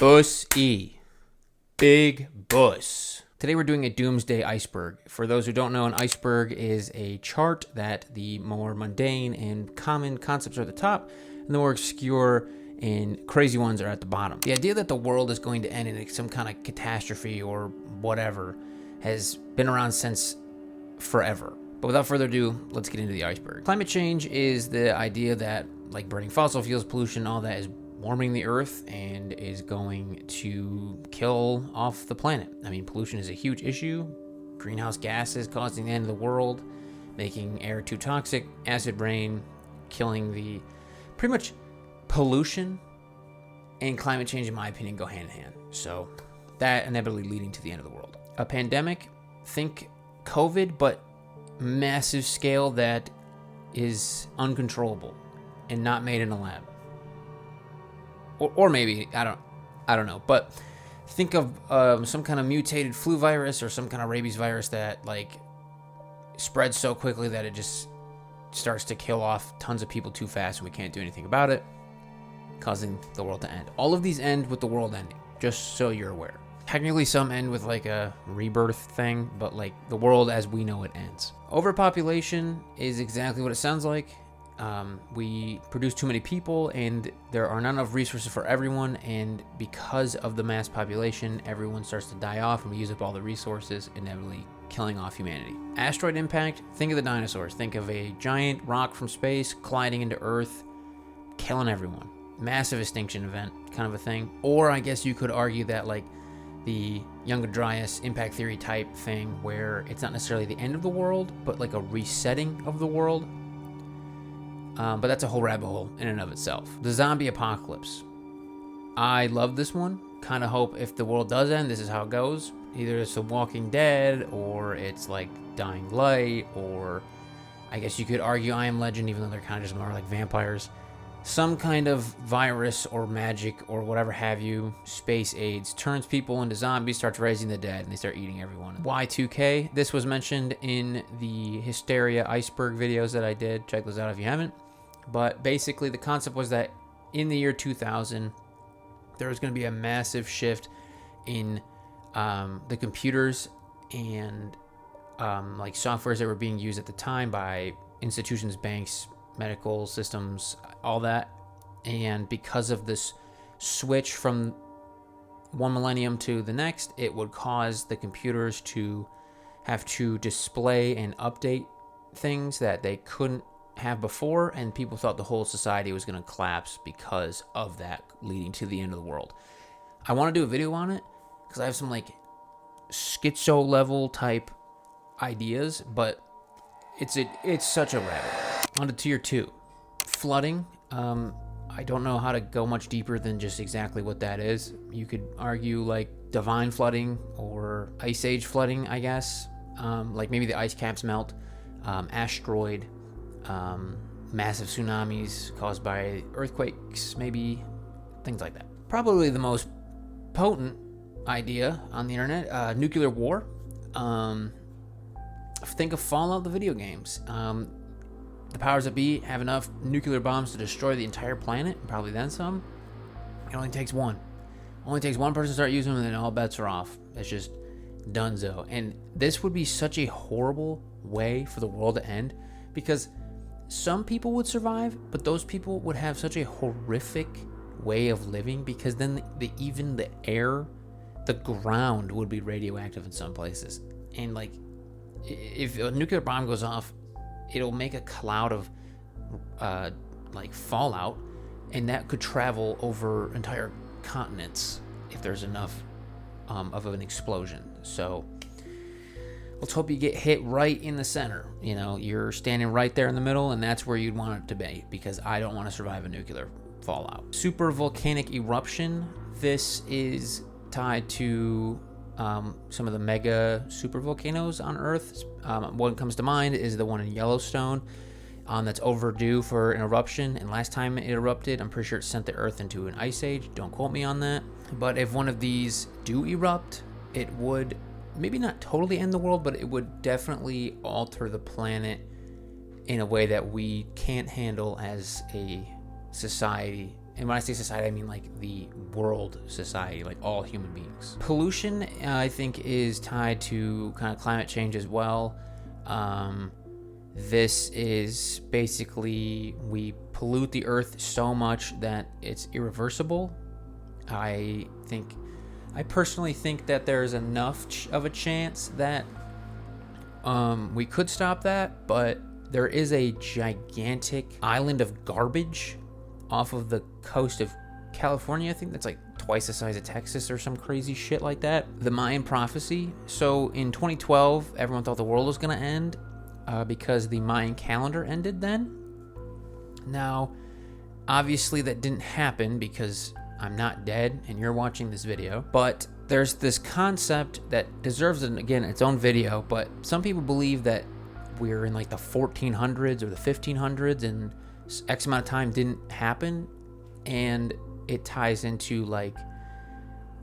Bus E. Big Bus. Today we're doing a Doomsday Iceberg. For those who don't know, an iceberg is a chart that the more mundane and common concepts are at the top, and the more obscure and crazy ones are at the bottom. The idea that the world is going to end in some kind of catastrophe or whatever has been around since forever. But without further ado, let's get into the iceberg. Climate change is the idea that, like burning fossil fuels, pollution, all that is warming the earth and is going to kill off the planet. I mean, pollution is a huge issue. Greenhouse gases causing the end of the world, making air too toxic, acid rain, killing the... Pretty much pollution and climate change, in my opinion, go hand in hand. So that inevitably leading to the end of the world. A pandemic, think COVID, but massive scale that is uncontrollable and not made in a lab. Or maybe, I don't know, but think of some kind of mutated flu virus or some kind of rabies virus that like spreads so quickly that it just starts to kill off tons of people too fast and we can't do anything about it, causing the world to end. All of these end with the world ending, just so you're aware. Technically some end with like a rebirth thing, but like the world as we know it ends. Overpopulation is exactly what it sounds like. We produce too many people and there are not enough resources for everyone, and because of the mass population, everyone starts to die off and we use up all the resources, inevitably killing off humanity. Asteroid impact, think of the dinosaurs. Think of a giant rock from space colliding into Earth, killing everyone. Massive extinction event kind of a thing. Or I guess you could argue that like the Younger Dryas impact theory type thing, where it's not necessarily the end of the world, but like a resetting of the world. But that's a whole rabbit hole in and of itself. The zombie apocalypse. I love this one. Kind of hope if the world does end, this is how it goes. Either it's The Walking Dead, or it's like Dying Light, or I guess you could argue I Am Legend, even though they're kind of just more like vampires. Some kind of virus or magic or whatever have you, space AIDS, turns people into zombies, starts raising the dead, and they start eating everyone. Y2K, this was mentioned in the Hysteria Iceberg videos that I did. Check those out if you haven't. But basically the concept was that in the year 2000, there was going to be a massive shift in the computers and like softwares that were being used at the time by institutions, banks, medical systems, all that. And because of this switch from one millennium to the next, it would cause the computers to have to display and update things that they couldn't have before, and people thought the whole society was going to collapse because of that, leading to the end of the world. I want to do a video on it because I have some like schizo level type ideas, but it's such a rabbit. On to tier 2, flooding. I don't know how to go much deeper than just exactly what that is. You could argue like divine flooding or ice age flooding, I guess. Like maybe the ice caps melt, asteroid, massive tsunamis caused by earthquakes, maybe things like that. Probably the most potent idea on the internet, nuclear war. Think of Fallout, the video games. The powers that be have enough nuclear bombs to destroy the entire planet, and probably then some. It only takes one. Only takes one person to start using them, and then all bets are off. It's just donezo. And this would be such a horrible way for the world to end, because some people would survive, but those people would have such a horrific way of living, because then even the air, the ground would be radioactive in some places. And like, if a nuclear bomb goes off, it'll make a cloud of like fallout, and that could travel over entire continents if there's enough of an explosion. So let's hope you get hit right in the center. You know, you're standing right there in the middle, and that's where you'd want it to be, because I don't want to survive a nuclear fallout. Super volcanic eruption. This is tied to some of the mega super volcanoes on Earth. One comes to mind is the one in Yellowstone that's overdue for an eruption, and last time it erupted, I'm pretty sure it sent the Earth into an ice age. Don't quote me on that. But if one of these do erupt, it would maybe not totally end the world, but it would definitely alter the planet in a way that we can't handle as a society And when I say society, I mean like the world society, like all human beings. Pollution, I think, is tied to kind of climate change as well. This is basically, we pollute the earth so much that it's irreversible. I personally think that there's enough of a chance that we could stop that, but there is a gigantic island of garbage off of the coast of California. I think that's like twice the size of Texas or some crazy shit like that. The Mayan prophecy. So in 2012, everyone thought the world was going to end because the Mayan calendar ended then. Now, obviously that didn't happen because I'm not dead and you're watching this video, but there's this concept that deserves, again, its own video, but some people believe that we're in like the 1400s or the 1500s and X amount of time didn't happen, and it ties into like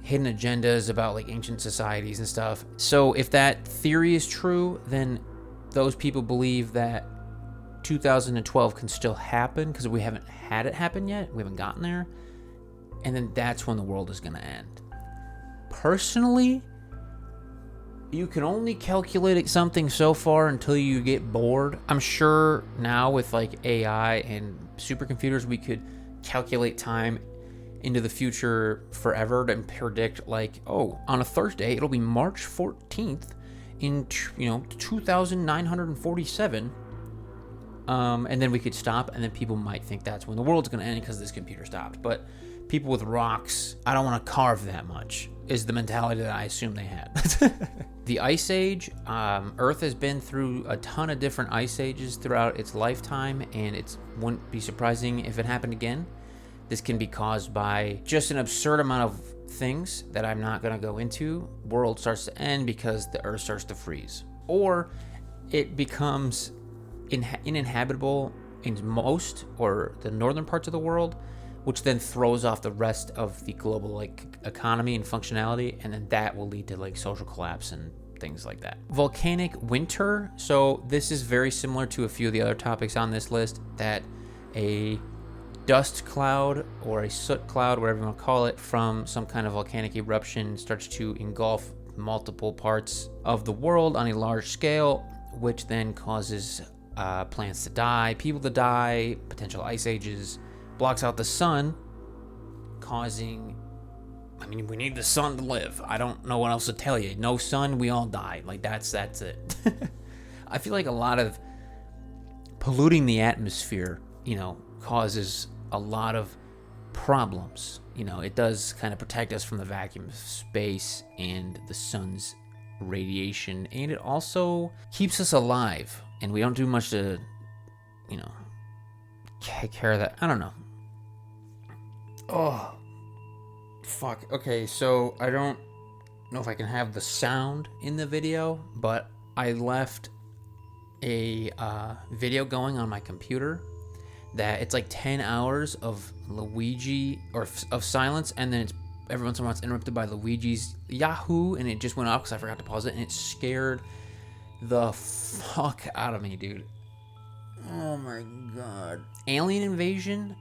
hidden agendas about like ancient societies and stuff. So if that theory is true, then those people believe that 2012 can still happen because we haven't had it happen yet. We haven't gotten there. And then that's when the world is going to end. Personally, you can only calculate something so far until you get bored. I'm sure now with like AI and supercomputers, we could calculate time into the future forever to predict like, oh, on a Thursday, it'll be March 14th in 2947. And then we could stop, and then people might think that's when the world's going to end because this computer stopped. But people with rocks, I don't want to carve that much, is the mentality that I assume they had. The Ice Age, Earth has been through a ton of different ice ages throughout its lifetime, and it wouldn't be surprising if it happened again. This can be caused by just an absurd amount of things that I'm not going to go into. World starts to end because the Earth starts to freeze. Or it becomes uninhabitable in most or the northern parts of the world, which then throws off the rest of the global like economy and functionality, and then that will lead to like social collapse and things like that. Volcanic winter. So this is very similar to a few of the other topics on this list, that a dust cloud or a soot cloud, whatever you want to call it, from some kind of volcanic eruption starts to engulf multiple parts of the world on a large scale, which then causes plants to die, people to die, potential ice ages, blocks out the sun, causing, I mean, we need the sun to live. I don't know what else to tell you. No sun, we all die. Like, that's it. I feel like a lot of polluting the atmosphere, causes a lot of problems. It does kind of protect us from the vacuum of space and the sun's radiation, and it also keeps us alive, and we don't do much to, take care of that. I don't know. Oh, fuck. Okay, so I don't know if I can have the sound in the video, but I left a video going on my computer that it's like 10 hours of Luigi, or of silence, and then it's every once in a while it's interrupted by Luigi's Yahoo, and it just went off because I forgot to pause it, and it scared the fuck out of me, dude. Oh my god. Alien invasion?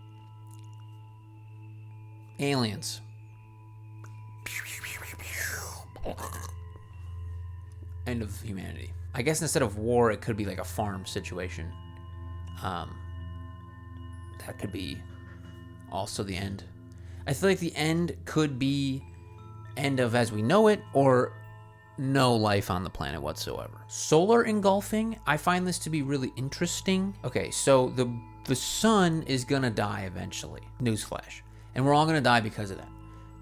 Aliens. End of humanity. I guess instead of war, it could be like a farm situation. That could be also the end. I feel like the end could be end of as we know it, or no life on the planet whatsoever. Solar engulfing, I find this to be really interesting. Okay, so the sun is gonna die eventually. Newsflash. And we're all gonna die because of that.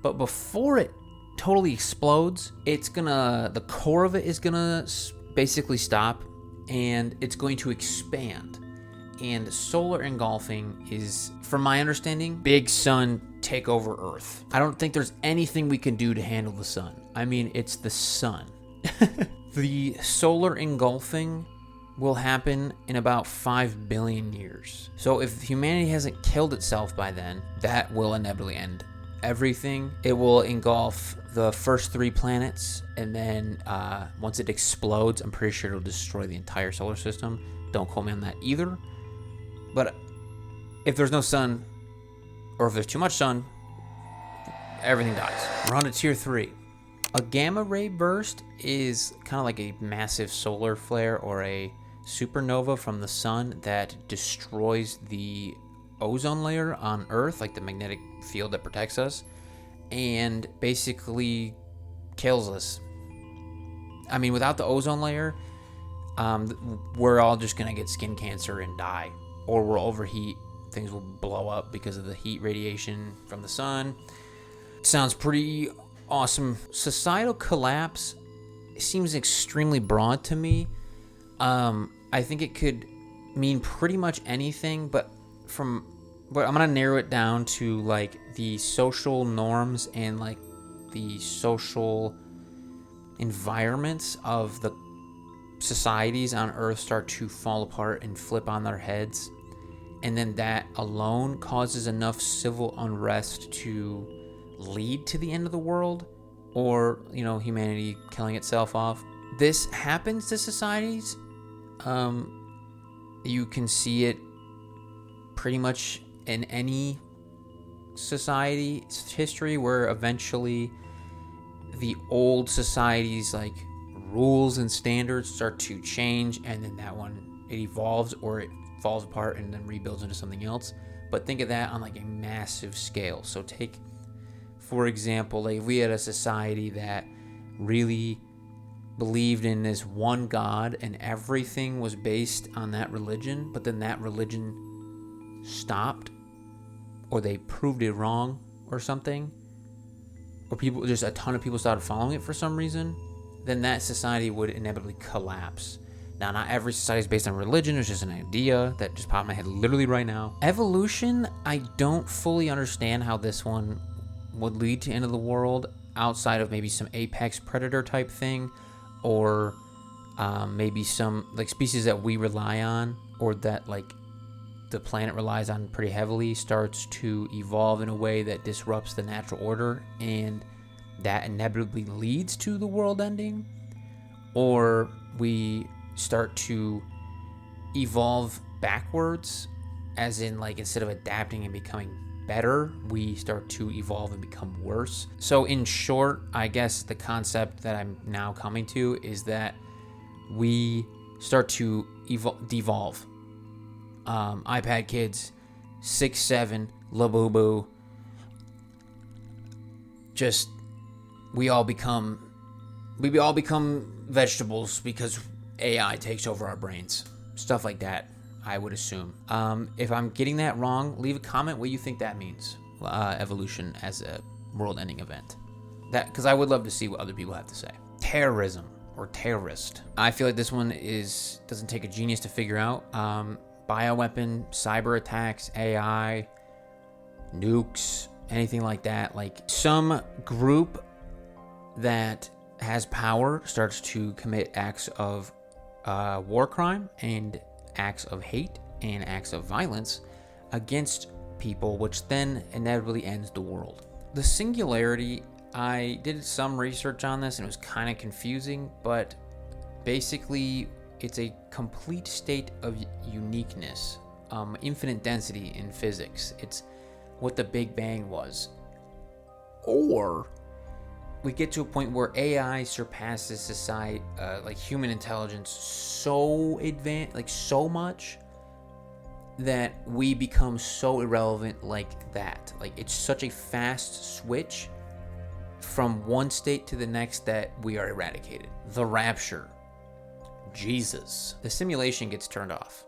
But before it totally explodes, the core of it is gonna basically stop, and it's going to expand. And solar engulfing is, from my understanding, big sun take over Earth. I don't think there's anything we can do to handle the sun. I mean, it's the sun. The solar engulfing will happen in about 5 billion years. So if humanity hasn't killed itself by then, that will inevitably end everything. It will engulf the first 3 planets, and then once it explodes, I'm pretty sure it'll destroy the entire solar system. Don't quote me on that either. But if there's no sun, or if there's too much sun, everything dies. We're on to tier 3. A gamma ray burst is kind of like a massive solar flare or a supernova from the sun that destroys the ozone layer on Earth, like the magnetic field that protects us, and basically kills us. I mean, without the ozone layer, we're all just going to get skin cancer and die, or we'll overheat. Things will blow up because of the heat radiation from the sun. Sounds pretty awesome. Societal collapse seems extremely broad to me. I think it could mean pretty much anything, but I'm gonna narrow it down to like the social norms and like the social environments of the societies on Earth start to fall apart and flip on their heads, and then that alone causes enough civil unrest to lead to the end of the world, or humanity killing itself off. This happens to societies. You can see it pretty much in any society's history, where eventually the old society's like rules and standards start to change, and then that one, it evolves or it falls apart and then rebuilds into something else. But think of that on like a massive scale. So take, for example, like if we had a society that really believed in this one God and everything was based on that religion, but then that religion stopped, or they proved it wrong or something, or a ton of people started following it for some reason, then that society would inevitably collapse. Now, not every society is based on religion. It's just an idea that just popped in my head literally right now. Evolution, I don't fully understand how this one would lead to end of the world, outside of maybe some apex predator type thing, or maybe some like species that we rely on, or that like the planet relies on pretty heavily, starts to evolve in a way that disrupts the natural order, and that inevitably leads to the world ending. Or we start to evolve backwards, as in like instead of adapting and becoming better, we start to evolve and become worse. So in short, I guess the concept that I'm now coming to is that we start to devolve. iPad kids, 6, 7, Labubu, just we all become vegetables because AI takes over our brains. Stuff like that, I would assume. If I'm getting that wrong, leave a comment what you think that means. Evolution as a world-ending event. That, because I would love to see what other people have to say. Terrorism or terrorist. I feel like this one doesn't take a genius to figure out. Bioweapon, cyber attacks, AI, nukes, anything like that. Like some group that has power starts to commit acts of war crime and acts of hate and acts of violence against people, which then inevitably ends the world. The singularity, I did some research on this and it was kind of confusing, but basically it's a complete state of uniqueness, infinite density in physics. It's what the Big Bang was. Or we get to a point where AI surpasses society, like human intelligence, so advanced, like so much that we become so irrelevant like that. Like it's such a fast switch from one state to the next that we are eradicated. The rapture. Jesus. The simulation gets turned off.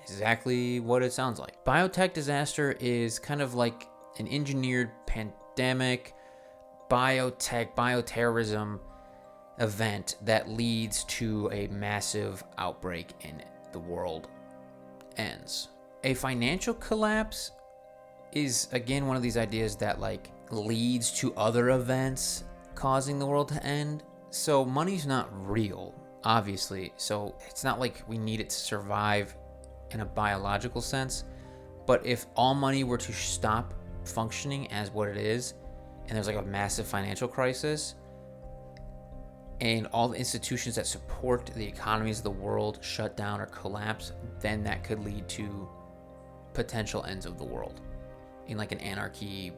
Exactly what it sounds like. Biotech disaster is kind of like an engineered pandemic, bioterrorism event that leads to a massive outbreak and the world ends. A financial collapse is again one of these ideas that like leads to other events causing the world to end. So money's not real, obviously. So it's not like we need it to survive in a biological sense. But if all money were to stop functioning as what it is, and there's like a massive financial crisis, and all the institutions that support the economies of the world shut down or collapse, then that could lead to potential ends of the world. in like an anarchy,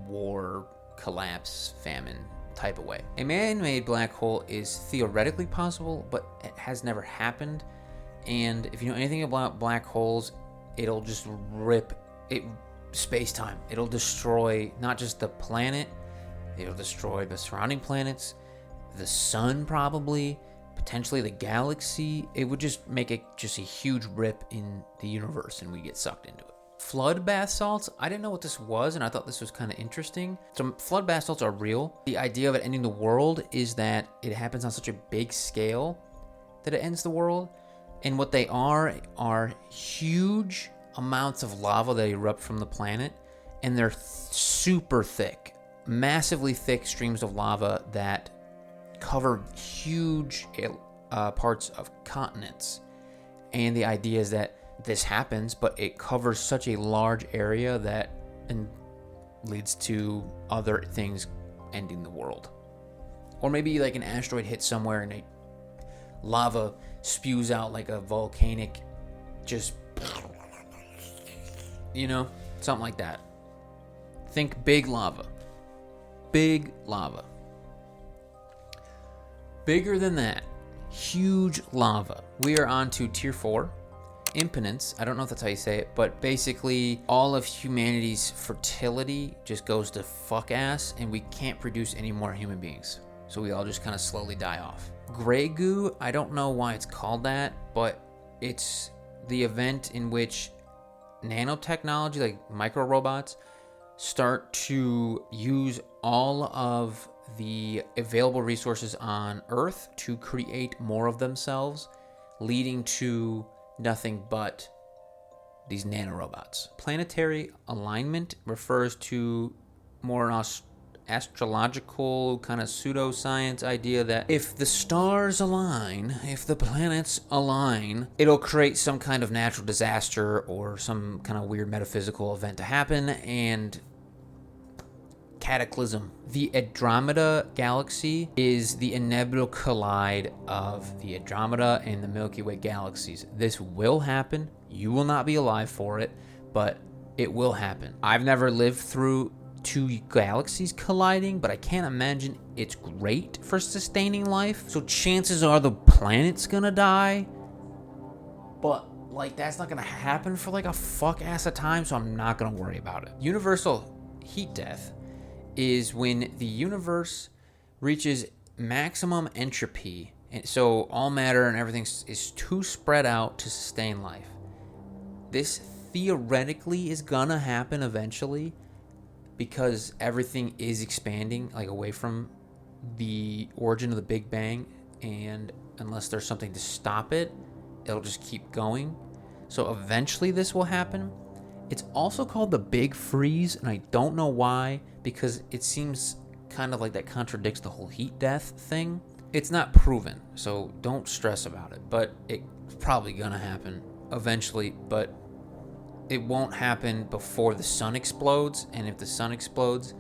war, collapse, famine type of way. A man-made black hole is theoretically possible, but it has never happened. And if you know anything about black holes, it'll just rip it space-time. It'll destroy not just the planet, it'll destroy the surrounding planets, the sun probably, potentially the galaxy. It would just make it just a huge rip in the universe, and we get sucked into it. Flood bath salts, I didn't know what this was, and I thought this was kind of interesting. So flood bath salts are real. The idea of it ending the world is that it happens on such a big scale that it ends the world. And what they are huge amounts of lava that erupt from the planet, and they're super thick, massively thick streams of lava that cover huge parts of continents. And the idea is that this happens, but it covers such a large area that and leads to other things ending the world. Or maybe like an asteroid hits somewhere and lava spews out like a volcanic, just, something like that. Think big lava. Big lava. Bigger than that, huge lava. We are on to tier 4. Impotence, I don't know if that's how you say it, but basically all of humanity's fertility just goes to fuck ass, and we can't produce any more human beings. So we all just kind of slowly die off. Gray goo, I don't know why it's called that, but it's the event in which nanotechnology, like micro robots, start to use all of the available resources on Earth to create more of themselves, leading to nothing but these nanorobots. Planetary alignment refers to more an astrological kind of pseudoscience idea that if the stars align, if the planets align, it'll create some kind of natural disaster or some kind of weird metaphysical event to happen, and cataclysm. The Andromeda galaxy is the inevitable collide of the Andromeda and the Milky Way galaxies. This will happen. You will not be alive for it, but it will happen. I've never lived through 2 galaxies colliding, but I can't imagine it's great for sustaining life. So chances are the planet's gonna die, but that's not gonna happen for a fuck ass of time, so I'm not gonna worry about it. Universal heat death is when the universe reaches maximum entropy, and so all matter and everything is too spread out to sustain life. This theoretically is gonna happen eventually because everything is expanding away from the origin of the Big Bang, and unless there's something to stop it, it'll just keep going. So eventually this will happen. It's also called the Big Freeze, and I don't know why, because it seems kind of like that contradicts the whole heat death thing. It's not proven, so don't stress about it, but it's probably gonna happen eventually, but it won't happen before the sun explodes, and if the sun explodes,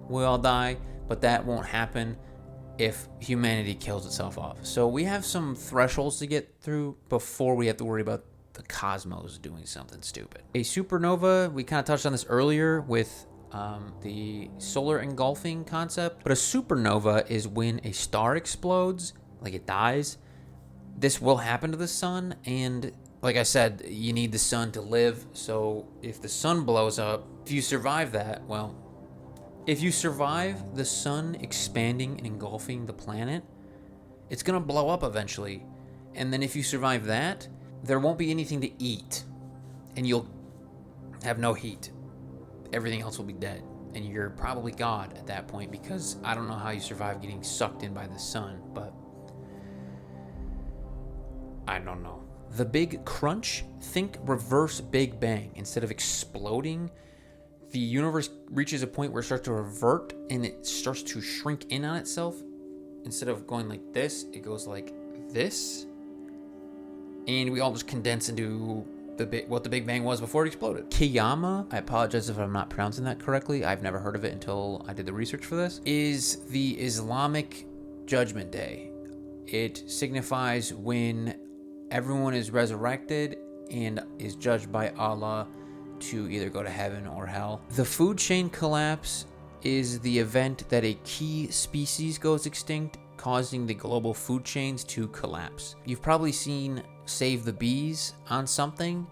we all die, but that won't happen if humanity kills itself off. So we have some thresholds to get through before we have to worry about the cosmos doing something stupid. A supernova, we kind of touched on this earlier with the solar engulfing concept, but a supernova is when a star explodes, it dies. This will happen to the sun, and like I said, you need the sun to live, so if the sun blows up, if you survive that, if you survive the sun expanding and engulfing the planet, it's gonna blow up eventually, and then if you survive that, there won't be anything to eat, and you'll have no heat. Everything else will be dead, and you're probably God at that point, because I don't know how you survive getting sucked in by the sun, but I don't know. The Big Crunch, think reverse Big Bang. Instead of exploding, the universe reaches a point where it starts to revert, and it starts to shrink in on itself. Instead of going like this, it goes like this, and we all just condense into what the Big Bang was before it exploded. Qiyamah, I apologize if I'm not pronouncing that correctly, I've never heard of it until I did the research for this, is the Islamic Judgment Day. It signifies when everyone is resurrected and is judged by Allah to either go to heaven or hell. The food chain collapse is the event that a key species goes extinct, causing the global food chains to collapse. You've probably seen Save the Bees on something.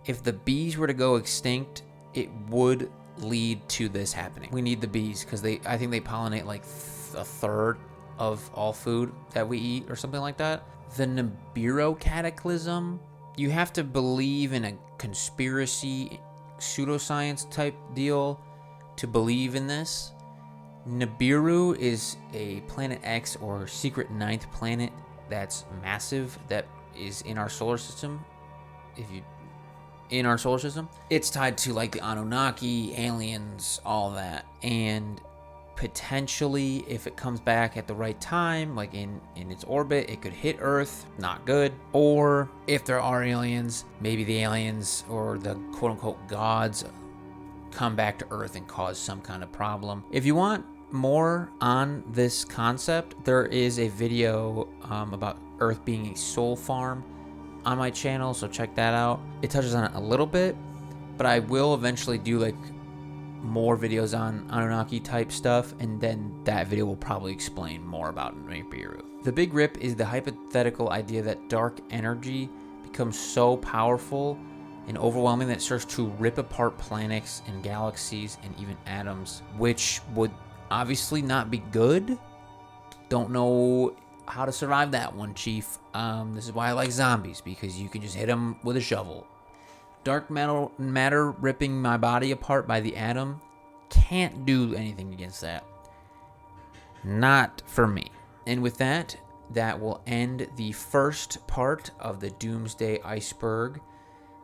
If the bees were to go extinct, it would lead to this happening. We need the bees because I think they pollinate like a third of all food that we eat or something like that. The Nibiru cataclysm, you have to believe in a conspiracy pseudoscience type deal to believe in this. Nibiru is a Planet X or secret ninth planet that's massive, that is in our solar system. It's tied to like the Anunnaki, aliens, all that. And potentially, if it comes back at the right time, like in its orbit, it could hit Earth, not good. Or if there are aliens, maybe the aliens or the quote-unquote gods come back to Earth and cause some kind of problem. If you want more on this concept, there is a video about Earth being a soul farm on my channel, so check that out. It touches on it a little bit, but I will eventually do like more videos on Anunnaki type stuff, and then that video will probably explain more about Nibiru. The Big Rip is the hypothetical idea that dark energy becomes so powerful and overwhelming that it starts to rip apart planets and galaxies and even atoms, which would obviously not be good. Don't know how to survive that one, Chief. This is why I like zombies, because you can just hit them with a shovel. Dark matter ripping my body apart by the atom, can't do anything against that. Not for me. And with that, that will end the first part of the Doomsday Iceberg.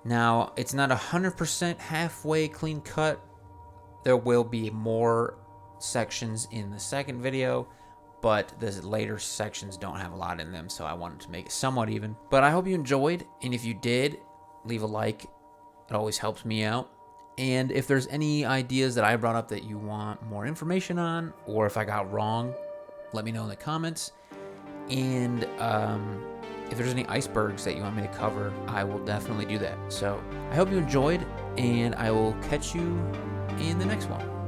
Now, it's not 100% halfway clean cut. There will be more sections in the second video, but the later sections don't have a lot in them, so I wanted to make it somewhat even. But I hope you enjoyed, and if you did, leave a like. It always helps me out. And if there's any ideas that I brought up that you want more information on, or if I got wrong, let me know in the comments. And if there's any icebergs that you want me to cover, I will definitely do that. So I hope you enjoyed, and I will catch you in the next one.